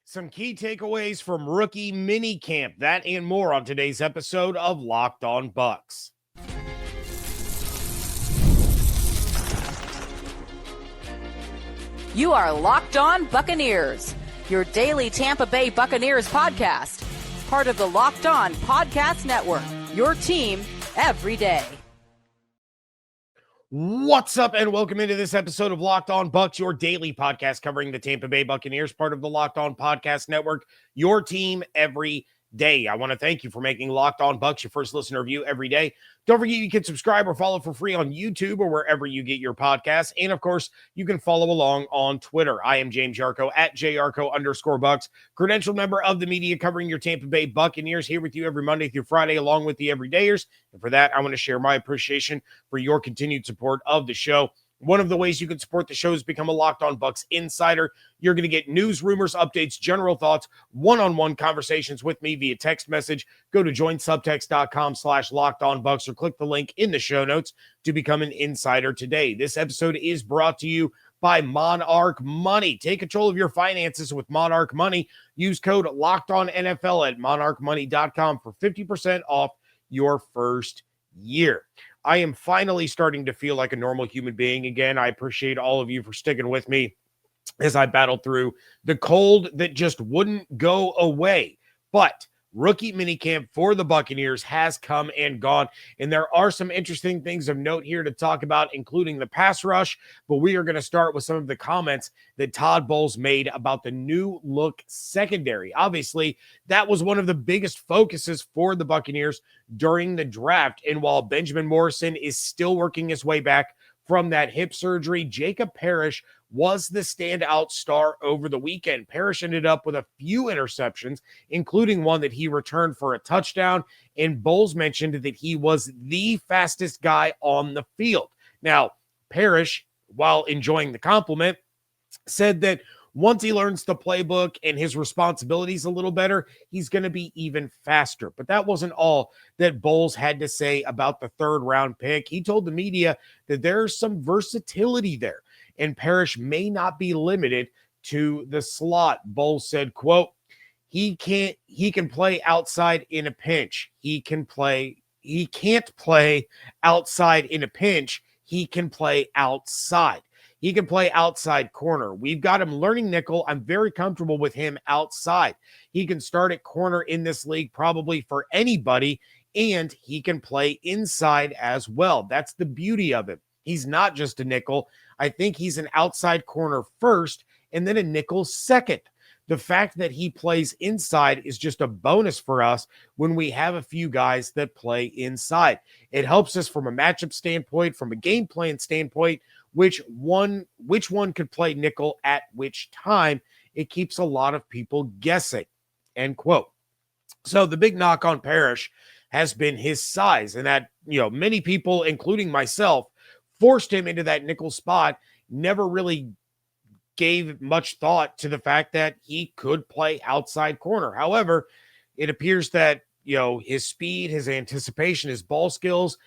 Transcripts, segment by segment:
Some key takeaways from rookie mini camp, that and more on today's episode of Locked On Bucs. You are Locked On Buccaneers, your daily Tampa Bay Buccaneers podcast. Part of the Locked On Podcast Network, your team every day. What's up, and welcome into this episode of Locked On Bucs, your daily podcast covering the Tampa Bay Buccaneers, part of the Locked On Podcast Network, your team every day. I want to thank you for making Locked On Bucs your first listener review every day. Don't forget you can subscribe or follow for free on YouTube or wherever you get your podcasts. And of course, you can follow along on Twitter. I am James Yarcho at JYarcho_Bucs, credentialed member of the media covering your Tampa Bay Buccaneers, here with you every Monday through Friday, along with the everydayers. And for that, I want to share my appreciation for your continued support of the show. One of the ways you can support the show is become a Locked On Bucs insider. You're going to get news, rumors, updates, general thoughts, one-on-one conversations with me via text message. Go to joinsubtext.com/LockedOnBucs or click the link in the show notes to become an insider today. This episode is brought to you by Monarch Money. Take control of your finances with Monarch Money. Use code LOCKEDONNFL at monarchmoney.com for 50% off your first year. I am finally starting to feel like a normal human being again. I appreciate all of you for sticking with me as I battled through the cold that just wouldn't go away. But rookie minicamp for the Buccaneers has come and gone, and there are some interesting things of note here to talk about, including the pass rush, but we are going to start with some of the comments that Todd Bowles made about the new look secondary. Obviously, that was one of the biggest focuses for the Buccaneers during the draft, and while Benjamin Morrison is still working his way back from that hip surgery, Jacob Parrish was the standout star over the weekend. Parrish ended up with a few interceptions, including one that he returned for a touchdown, and Bowles mentioned that he was the fastest guy on the field. Now, Parrish, while enjoying the compliment, said that once he learns the playbook and his responsibilities a little better, he's going to be even faster. But that wasn't all that Bowles had to say about the third-round pick. He told the media that there's some versatility there, and Parrish may not be limited to the slot. Bowles said, quote, he can play outside in a pinch. He can't play outside in a pinch. He can play outside. He can play outside corner. We've got him learning nickel. I'm very comfortable with him outside. He can start at corner in this league probably for anybody, and he can play inside as well. That's the beauty of him. He's not just a nickel. I think he's an outside corner first and then a nickel second. The fact that he plays inside is just a bonus for us when we have a few guys that play inside. It helps us from a matchup standpoint, from a game plan standpoint, which one could play nickel at which time. It keeps a lot of people guessing, end quote. So the big knock on Parrish has been his size, and that, many people, including myself, forced him into that nickel spot, never really gave much thought to the fact that he could play outside corner. However, it appears that, his speed, his anticipation, his ball skills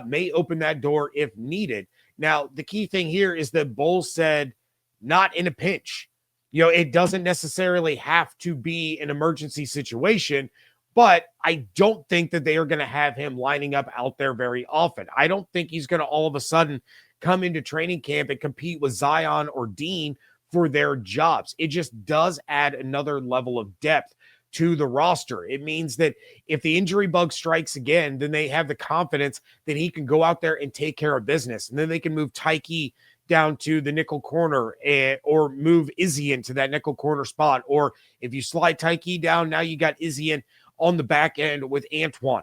may open that door if needed. Now, the key thing here is that Bowles said not in a pinch. It doesn't necessarily have to be an emergency situation, but I don't think that they are going to have him lining up out there very often. I don't think he's going to all of a sudden come into training camp and compete with Zion or Dean for their jobs. It just does add another level of depth to the roster. It means that if the injury bug strikes again, then they have the confidence that he can go out there and take care of business. And then they can move Tyke down to the nickel corner or move Izzy into that nickel corner spot. Or if you slide Tyke down, now you got Izzy on the back end with Antoine.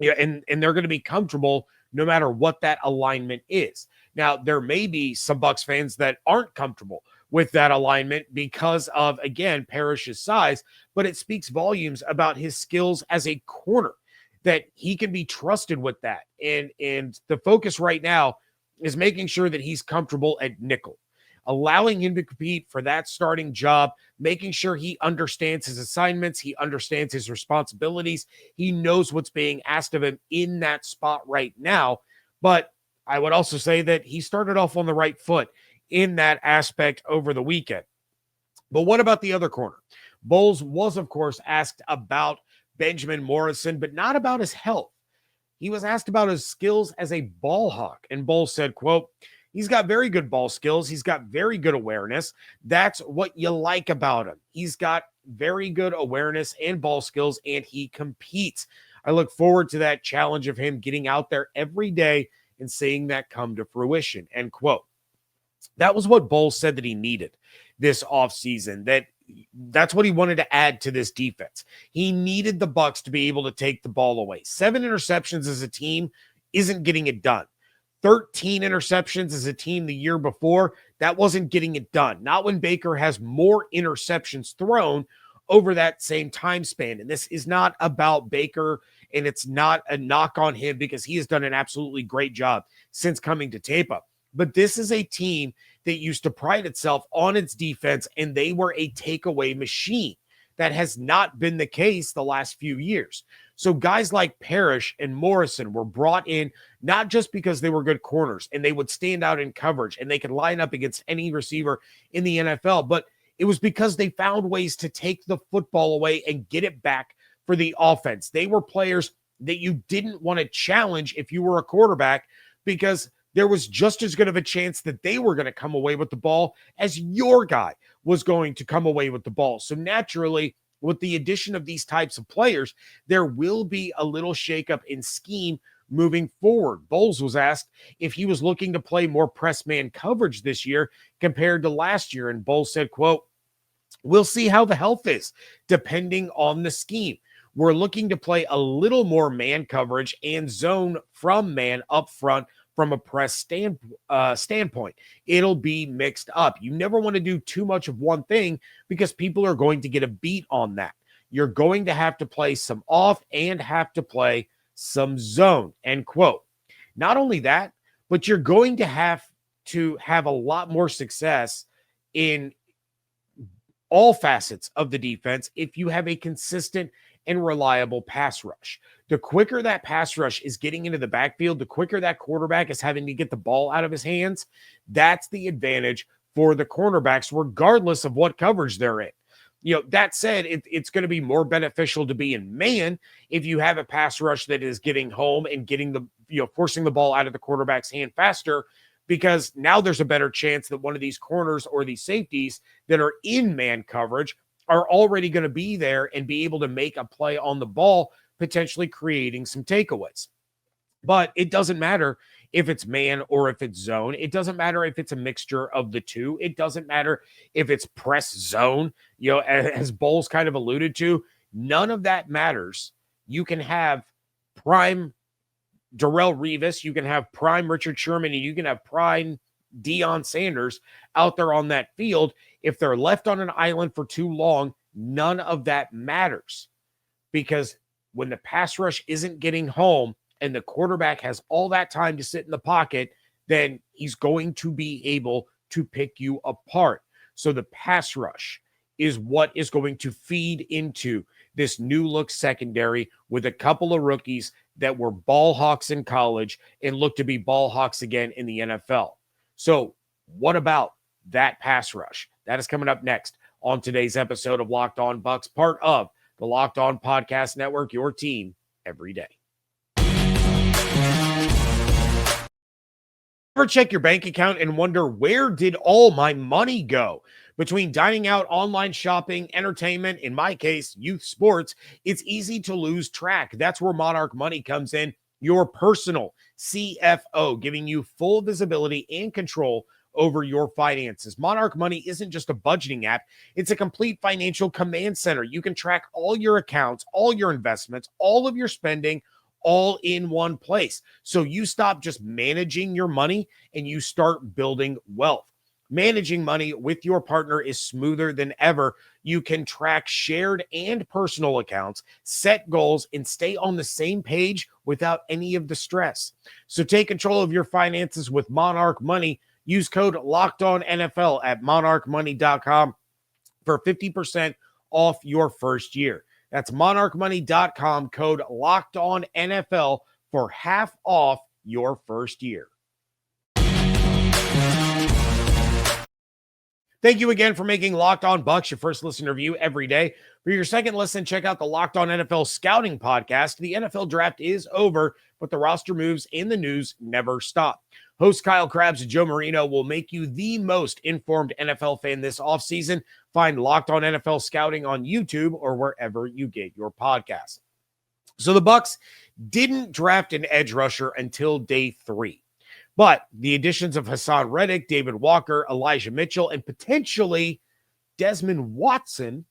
And they're going to be comfortable no matter what that alignment is. Now, there may be some Bucs fans that aren't comfortable with that alignment because of, again, Parrish's size, but it speaks volumes about his skills as a corner, that he can be trusted with that. And the focus right now is making sure that he's comfortable at nickel, allowing him to compete for that starting job, making sure he understands his assignments, he understands his responsibilities, he knows what's being asked of him in that spot right now. But I would also say that he started off on the right foot in that aspect over the weekend. But what about the other corner? Bowles was, of course, asked about Benjamin Morrison, but not about his health. He was asked about his skills as a ball hawk, and Bowles said, quote, "He's got very good ball skills. He's got very good awareness. That's what you like about him. He's got very good awareness and ball skills, and he competes. I look forward to that challenge of him getting out there every day and seeing that come to fruition," end quote. That was what Bowles said that he needed this offseason, that's what he wanted to add to this defense. He needed the Bucs to be able to take the ball away. 7 interceptions as a team isn't getting it done. 13 interceptions as a team the year before, that wasn't getting it done. Not when Baker has more interceptions thrown over that same time span. And this is not about Baker, and it's not a knock on him because he has done an absolutely great job since coming to Tampa. But this is a team that used to pride itself on its defense, and they were a takeaway machine. That has not been the case the last few years. So guys like Parrish and Morrison were brought in not just because they were good corners and they would stand out in coverage and they could line up against any receiver in the NFL, but it was because they found ways to take the football away and get it back for the offense. They were players that you didn't want to challenge if you were a quarterback, because there was just as good of a chance that they were going to come away with the ball as your guy was going to come away with the ball. So naturally, with the addition of these types of players, there will be a little shakeup in scheme moving forward. Bowles was asked if he was looking to play more press man coverage this year compared to last year. And Bowles said, quote, "We'll see how the health is depending on the scheme. We're looking to play a little more man coverage and zone from man up front from a press standpoint. It'll be mixed up. You never want to do too much of one thing because people are going to get a beat on that. You're going to have to play some off and have to play some zone," end quote. Not only that, but you're going to have a lot more success in all facets of the defense if you have a consistent and reliable pass rush. The quicker that pass rush is getting into the backfield, the quicker that quarterback is having to get the ball out of his hands, that's the advantage for the cornerbacks, regardless of what coverage they're in. That said, it's going to be more beneficial to be in man if you have a pass rush that is getting home and getting forcing the ball out of the quarterback's hand faster, because now there's a better chance that one of these corners or these safeties that are in man coverage are already going to be there and be able to make a play on the ball, potentially creating some takeaways. But it doesn't matter if it's man or if it's zone. It doesn't matter if it's a mixture of the two. It doesn't matter if it's press zone, as Bowles kind of alluded to. None of that matters. You can have prime Darrelle Revis, you can have prime Richard Sherman, and you can have prime Deion Sanders out there on that field. If they're left on an island for too long, none of that matters, because when the pass rush isn't getting home and the quarterback has all that time to sit in the pocket, then he's going to be able to pick you apart. So the pass rush is what is going to feed into this new look secondary with a couple of rookies that were ball hawks in college and look to be ball hawks again in the NFL. So what about that pass rush? That is coming up next on today's episode of Locked On Bucs, part of the Locked On Podcast Network, your team every day. Ever check your bank account and wonder, where did all my money go? Between dining out, online shopping, entertainment, in my case, youth sports, it's easy to lose track. That's where Monarch Money comes in, your personal CFO, giving you full visibility and control over your finances. Monarch Money isn't just a budgeting app. It's a complete financial command center. You can track all your accounts, all your investments, all of your spending, all in one place. So you stop just managing your money and you start building wealth. Managing money with your partner is smoother than ever. You can track shared and personal accounts, set goals, and stay on the same page without any of the stress. So take control of your finances with Monarch Money. Use code LOCKEDONNFL at monarchmoney.com for 50% off your first year. That's monarchmoney.com, code LOCKEDONNFL for half off your first year. Thank you again for making Locked On Bucs your first listen review every day. For your second listen, check out the Locked On NFL Scouting Podcast. The NFL draft is over, but the roster moves and the news never stop. Host Kyle Krabs and Joe Marino will make you the most informed NFL fan this offseason. Find Locked On NFL Scouting on YouTube or wherever you get your podcasts. So the Bucs didn't draft an edge rusher until day 3. But the additions of Hassan Reddick, David Walker, Elijah Mitchell, and potentially Desmond Watson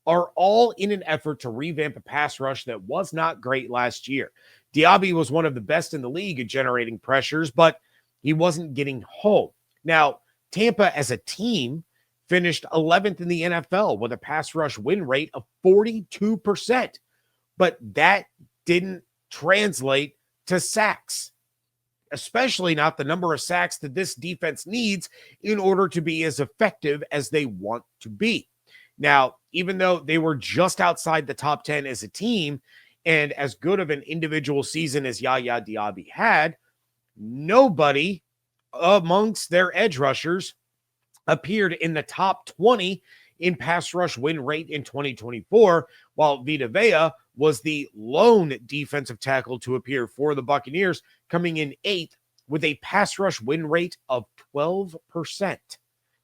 are all in an effort to revamp a pass rush that was not great last year. Diaby was one of the best in the league at generating pressures, but he wasn't getting home. Now, Tampa as a team finished 11th in the NFL with a pass rush win rate of 42%, but that didn't translate to sacks, especially not the number of sacks that this defense needs in order to be as effective as they want to be. Now, even though they were just outside the top 10 as a team and as good of an individual season as Yaya Diaby had, nobody amongst their edge rushers appeared in the top 20 in pass rush win rate in 2024, while Vita Vea was the lone defensive tackle to appear for the Buccaneers, coming in 8th with a pass rush win rate of 12%.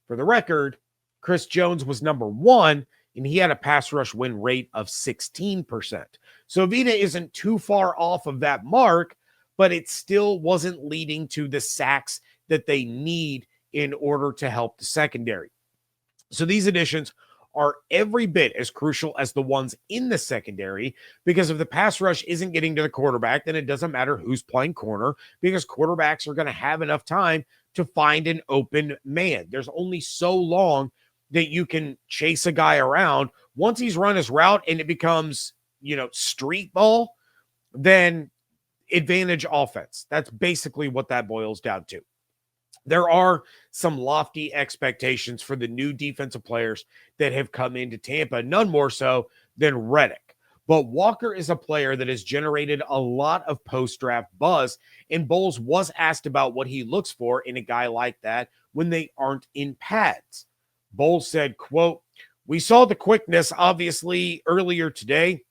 For the record, Chris Jones was number 1, and he had a pass rush win rate of 16%. So Vita isn't too far off of that mark, but it still wasn't leading to the sacks that they need in order to help the secondary. So these additions are every bit as crucial as the ones in the secondary, because if the pass rush isn't getting to the quarterback, then it doesn't matter who's playing corner, because quarterbacks are going to have enough time to find an open man. There's only so long that you can chase a guy around. Once he's run his route and it becomes, street ball, then advantage offense. That's basically what that boils down to. There are some lofty expectations for the new defensive players that have come into Tampa, none more so than Reddick. But Walker is a player that has generated a lot of post-draft buzz, and Bowles was asked about what he looks for in a guy like that when they aren't in pads. Bowles said, quote, "We saw the quickness, obviously, earlier today,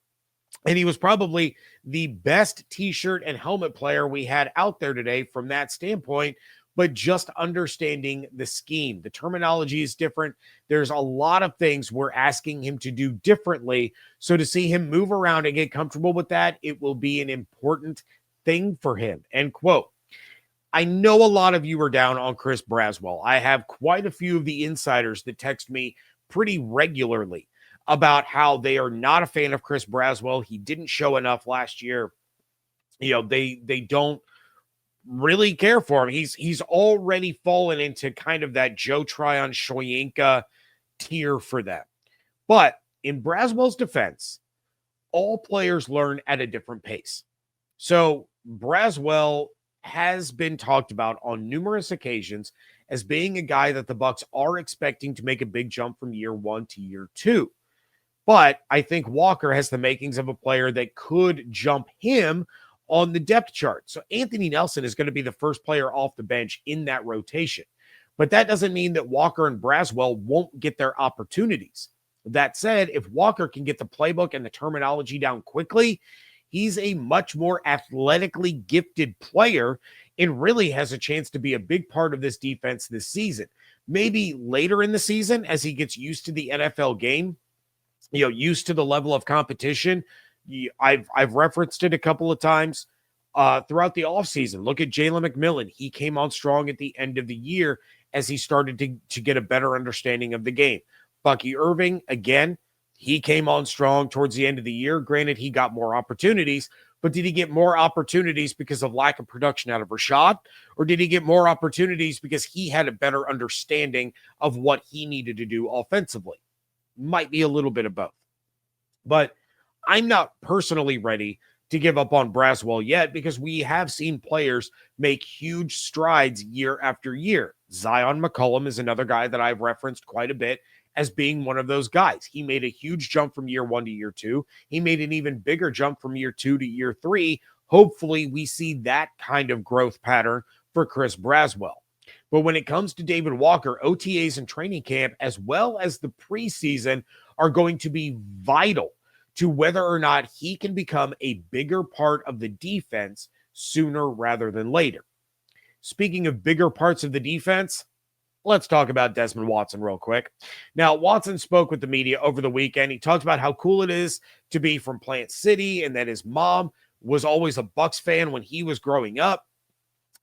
and he was probably the best T-shirt and helmet player we had out there today from that standpoint, but just understanding the scheme. The terminology is different. There's a lot of things we're asking him to do differently. So to see him move around and get comfortable with that, it will be an important thing for him." End quote. I know a lot of you are down on Chris Braswell. I have quite a few of the insiders that text me pretty regularly about how they are not a fan of Chris Braswell. He didn't show enough last year. They don't really care for him. He's already fallen into kind of that Joe Tryon Shoyinka tier for them. But in Braswell's defense, all players learn at a different pace. So Braswell has been talked about on numerous occasions as being a guy that the Bucs are expecting to make a big jump from year 1 to year 2. But I think Walker has the makings of a player that could jump him on the depth chart. So Anthony Nelson is going to be the first player off the bench in that rotation. But that doesn't mean that Walker and Braswell won't get their opportunities. That said, if Walker can get the playbook and the terminology down quickly, he's a much more athletically gifted player and really has a chance to be a big part of this defense this season. Maybe later in the season, as he gets used to the NFL game, used to the level of competition. I've referenced it a couple of times throughout the offseason. Look at Jalen McMillan. He came on strong at the end of the year as he started to get a better understanding of the game. Bucky Irving, again, he came on strong towards the end of the year. Granted, he got more opportunities, but did he get more opportunities because of lack of production out of Rashad? Or did he get more opportunities because he had a better understanding of what he needed to do offensively? Might be a little bit of both. But I'm not personally ready to give up on Braswell yet, because we have seen players make huge strides year after year. Zion McCollum is another guy that I've referenced quite a bit as being one of those guys. He made a huge jump from year 1 to year 2. He made an even bigger jump from year 2 to year 3. Hopefully we see that kind of growth pattern for Chris Braswell. But when it comes to David Walker, OTAs and training camp, as well as the preseason, are going to be vital to whether or not he can become a bigger part of the defense sooner rather than later. Speaking of bigger parts of the defense, let's talk about Desmond Watson real quick. Now, Watson spoke with the media over the weekend. He talked about how cool it is to be from Plant City and that his mom was always a Bucs fan when he was growing up.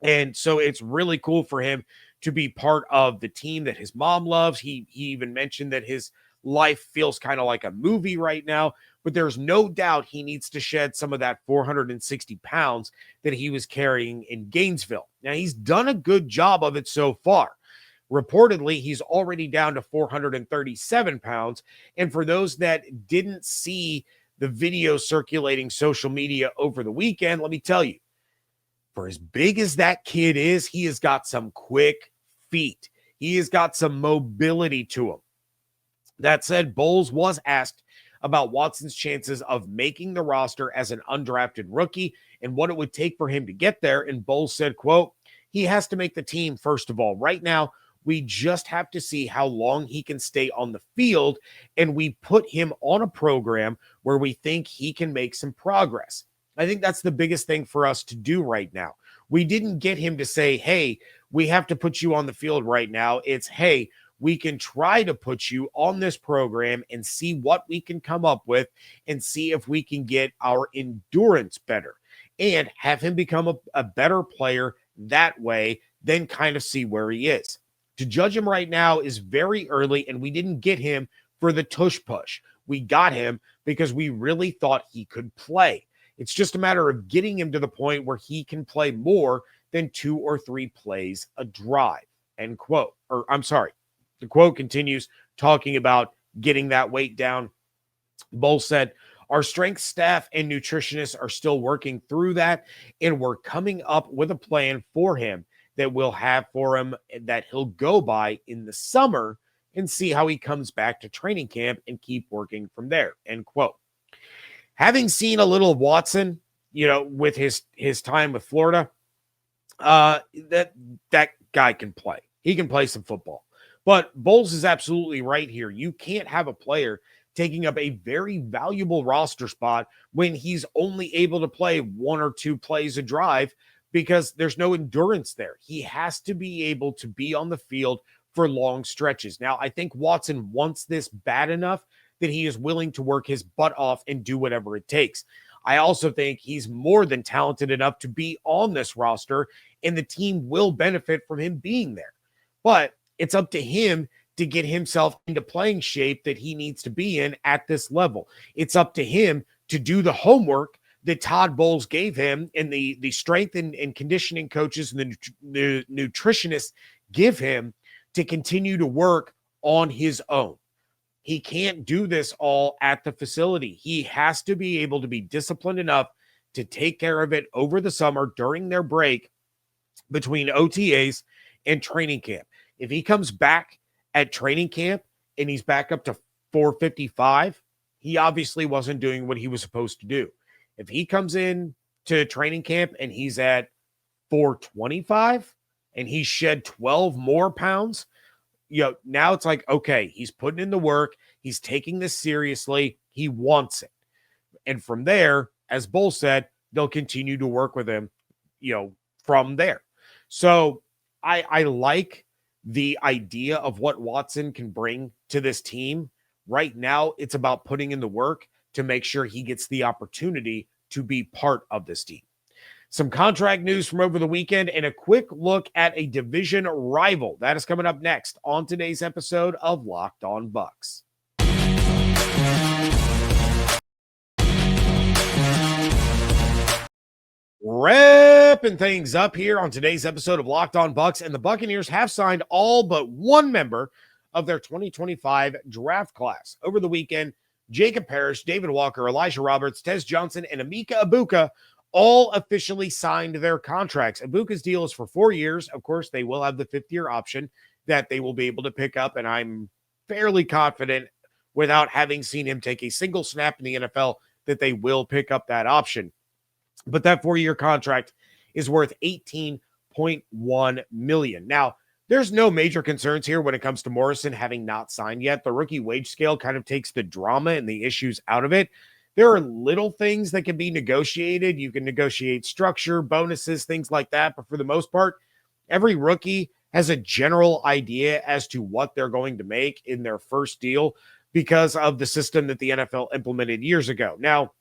And so it's really cool for him to be part of the team that his mom loves. He even mentioned that his life feels kind of like a movie right now, but there's no doubt he needs to shed some of that 460 pounds that he was carrying in Gainesville. Now, he's done a good job of it so far. Reportedly, he's already down to 437 pounds. And for those that didn't see the video circulating social media over the weekend, let me tell you, for as big as that kid is, he has got some quick feet. He has got some mobility to him. That said, Bowles was asked about Watson's chances of making the roster as an undrafted rookie and what it would take for him to get there. And Bowles said, quote, he has to make the team, first of all. Right now, we just have to see how long he can stay on the field, and we put him on a program where we think he can make some progress. I think that's the biggest thing for us to do right now. We didn't get him to say, hey, we have to put you on the field right now. It's, hey, we can try to put you on this program and see what we can come up with and see if we can get our endurance better and have him become a better player that way, then kind of see where he is. To judge him right now is very early, and we didn't get him for the tush push. We got him because we really thought he could play. It's just a matter of getting him to the point where he can play more than 2 or 3 plays a drive, end quote. Or I'm sorry, the quote continues talking about getting that weight down. Bowles said, our strength staff and nutritionists are still working through that, and we're coming up with a plan for him that we'll have for him that he'll go by in the summer and see how he comes back to training camp and keep working from there, end quote. Having seen a little of Watson, with his time with Florida, that guy can play. He can play some football. But Bowles is absolutely right here. You can't have a player taking up a very valuable roster spot when he's only able to play 1 or 2 plays a drive because there's no endurance there. He has to be able to be on the field for long stretches. Now, I think Watson wants this bad enough that he is willing to work his butt off and do whatever it takes. I also think he's more than talented enough to be on this roster, and the team will benefit from him being there. But it's up to him to get himself into playing shape that he needs to be in at this level. It's up to him to do the homework that Todd Bowles gave him and the strength and conditioning coaches and the nutritionists give him to continue to work on his own. He can't do this all at the facility. He has to be able to be disciplined enough to take care of it over the summer during their break between OTAs and training camp. If he comes back at training camp and he's back up to 455, he obviously wasn't doing what he was supposed to do. If he comes in to training camp and he's at 425 and he shed 12 more pounds, now it's like, okay, he's putting in the work. He's taking this seriously. He wants it. And from there, as Bowles said, they'll continue to work with him, from there. So I like the idea of what Watson can bring to this team. Right now, it's about putting in the work to make sure he gets the opportunity to be part of this team. Some contract news from over the weekend and a quick look at a division rival. That is coming up next on today's episode of Locked On Bucs. Wrapping things up here on today's episode of Locked On Bucs, and the Buccaneers have signed all but one member of their 2025 draft class. Over the weekend, Jacob Parrish, David Walker, Elijah Roberts, Tez Johnson, and Emeka Egbuka all officially signed their contracts. Ibuka's deal is for 4 years. Of course, they will have the 5th-year option that they will be able to pick up, and I'm fairly confident, without having seen him take a single snap in the NFL, that they will pick up that option. But that 4-year contract is worth $18.1 million. Now, There's no major concerns here when it comes to Morrison having not signed yet. The rookie wage scale kind of takes the drama and the issues out of it. There are little things that can be negotiated. You can negotiate structure, bonuses, things like that. But for the most part, every rookie has a general idea as to what they're going to make in their first deal because of the system that the NFL implemented years ago. Now,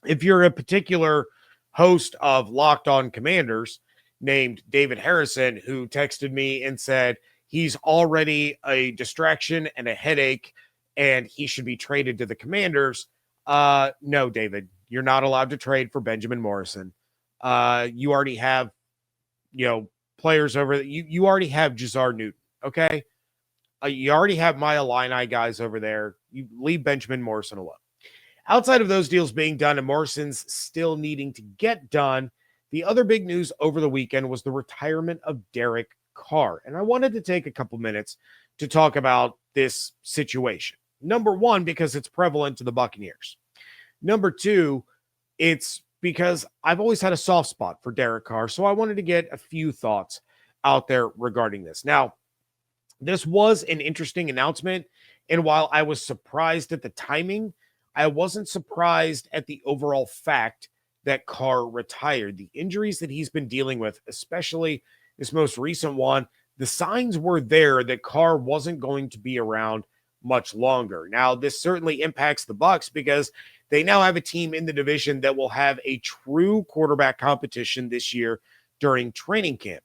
if you're a particular host of Locked On Commanders named David Harrison, who texted me and said he's already a distraction and a headache and he should be traded to the Commanders. No, David, you're not allowed to trade for Benjamin Morrison. You already have, players over there. You already have Jazar Newton. Okay. You already have my Illini guys over there. You leave Benjamin Morrison alone. Outside of those deals being done and Morrison's still needing to get done, the other big news over the weekend was the retirement of Derek Carr. And I wanted to take a couple minutes to talk about this situation. Number one, because it's prevalent to the Buccaneers. Number two, it's because I've always had a soft spot for Derek Carr. So I wanted to get a few thoughts out there regarding this. Now, this was an interesting announcement. And while I was surprised at the timing, I wasn't surprised at the overall fact that Carr retired. The injuries that he's been dealing with, especially this most recent one, the signs were there that Carr wasn't going to be around much longer. Now, this certainly impacts the Bucs because they now have a team in the division that will have a true quarterback competition this year during training camp.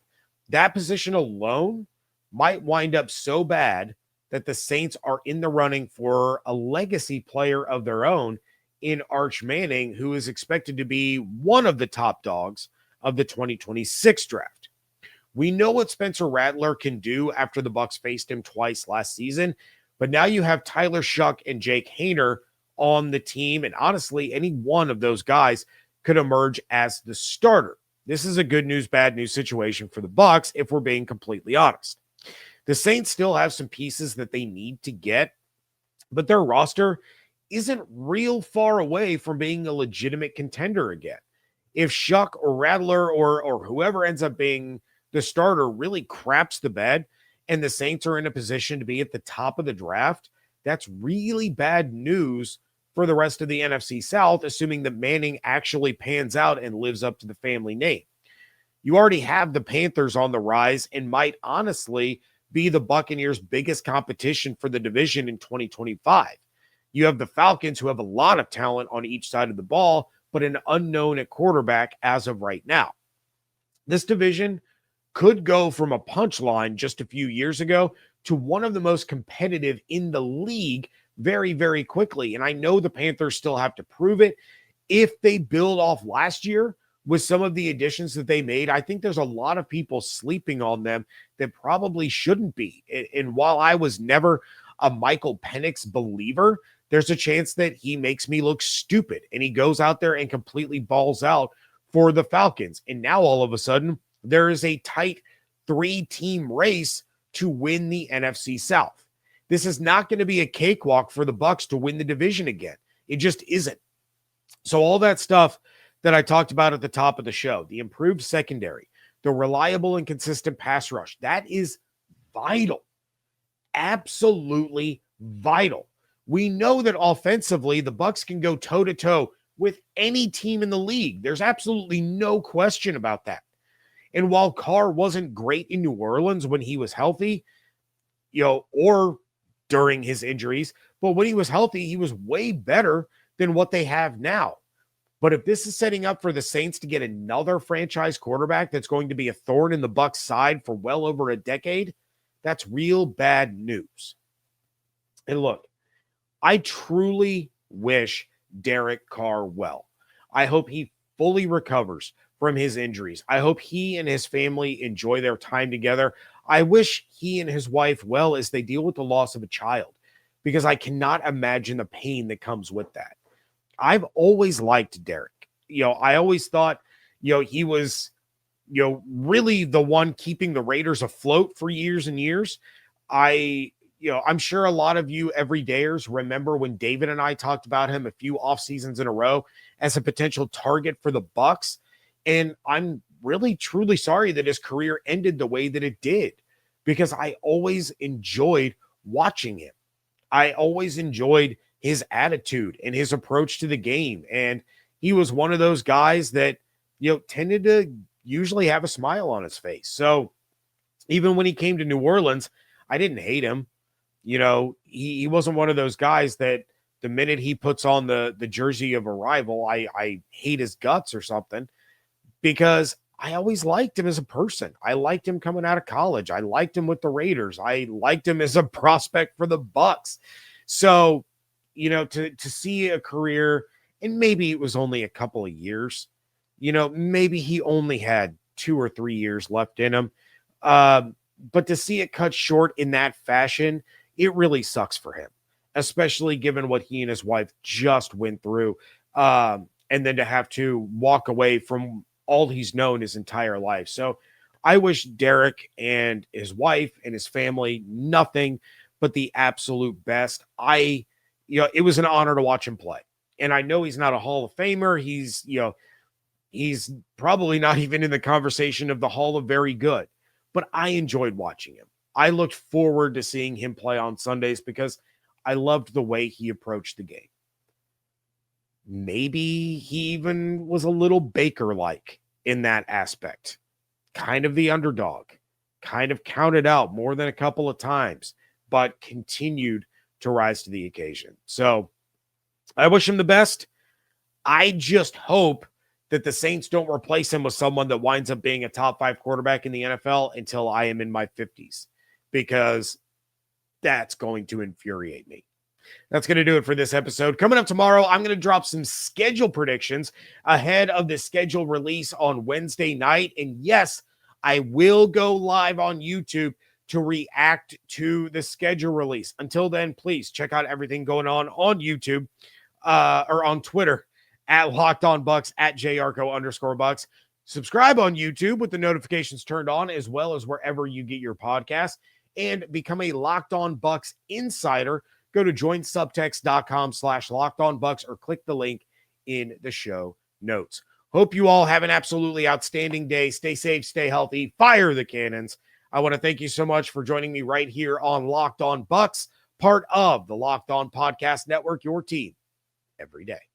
That position alone might wind up so bad that the Saints are in the running for a legacy player of their own in Arch Manning, who is expected to be one of the top dogs of the 2026 draft. We know what Spencer Rattler can do after the Bucs faced him twice last season, but now you have Tyler Shuck and Jake Haener on the team, and honestly, any one of those guys could emerge as the starter. This is a good news, bad news situation for the Bucs, if we're being completely honest. The Saints still have some pieces that they need to get, but their roster isn't real far away from being a legitimate contender again. If Shuck or Rattler or whoever ends up being the starter really craps the bed and the Saints are in a position to be at the top of the draft, that's really bad news for the rest of the NFC South, assuming that Manning actually pans out and lives up to the family name. You already have the Panthers on the rise and might honestly be the Buccaneers' biggest competition for the division in 2025. You have the Falcons, who have a lot of talent on each side of the ball, but an unknown at quarterback as of right now. This division could go from a punchline just a few years ago to one of the most competitive in the league very, very quickly. And I know the Panthers still have to prove it. If they build off last year with some of the additions that they made, I think there's a lot of people sleeping on them that probably shouldn't be. And while I was never a Michael Penix believer, there's a chance that he makes me look stupid and he goes out there and completely balls out for the Falcons. And now all of a sudden, there is a tight 3-team race to win the NFC South. This is not going to be a cakewalk for the Bucs to win the division again. It just isn't. So all that stuff that I talked about at the top of the show, the improved secondary, the reliable and consistent pass rush, that is vital. Absolutely vital. We know that offensively, the Bucs can go toe-to-toe with any team in the league. There's absolutely no question about that. And while Carr wasn't great in New Orleans when he was healthy, or during his injuries, but when he was healthy, he was way better than what they have now. But if this is setting up for the Saints to get another franchise quarterback that's going to be a thorn in the Bucs' side for well over a decade, that's real bad news. And look, I truly wish Derek Carr well. I hope he fully recovers from his injuries. I hope he and his family enjoy their time together. I wish he and his wife well as they deal with the loss of a child, because I cannot imagine the pain that comes with that. I've always liked Derek. I always thought, he was, really the one keeping the Raiders afloat for years and years. I'm sure a lot of you everydayers remember when David and I talked about him a few off seasons in a row as a potential target for the Bucs. And I'm really, truly sorry that his career ended the way that it did, because I always enjoyed watching him. I always enjoyed his attitude and his approach to the game. And he was one of those guys that, tended to usually have a smile on his face. So even when he came to New Orleans, I didn't hate him. He wasn't one of those guys that the minute he puts on the jersey of a rival, I hate his guts or something, because I always liked him as a person. I liked him coming out of college. I liked him with the Raiders. I liked him as a prospect for the Bucs. So, to see a career, and maybe it was only a couple of years, maybe he only had 2 or 3 years left in him. But to see it cut short in that fashion, it really sucks for him, especially given what he and his wife just went through. And then to have to walk away from all he's known his entire life. So I wish Derek and his wife and his family nothing but the absolute best. It was an honor to watch him play. And I know he's not a Hall of Famer. He's probably not even in the conversation of the Hall of Very Good, but I enjoyed watching him. I looked forward to seeing him play on Sundays because I loved the way he approached the game. Maybe he even was a little Baker-like in that aspect. Kind of the underdog, kind of counted out more than a couple of times, but continued to rise to the occasion. So I wish him the best. I just hope that the Saints don't replace him with someone that winds up being a top 5 quarterback in the NFL until I am in my 50s, because that's going to infuriate me. That's going to do it for this episode. Coming up tomorrow, I'm going to drop some schedule predictions ahead of the schedule release on Wednesday night. And yes, I will go live on YouTube to react to the schedule release. Until then, please check out everything going on YouTube or on Twitter at Locked On Bucs, at @JYarcho_Bucs. Subscribe on YouTube with the notifications turned on, as well as wherever you get your podcasts, and become a Locked On Bucs insider. Go to joinsubtext.com/LockedOnBucs or click the link in the show notes. Hope you all have an absolutely outstanding day. Stay safe, stay healthy, fire the cannons. I want to thank you so much for joining me right here on Locked On Bucs, part of the Locked On Podcast Network, your team every day.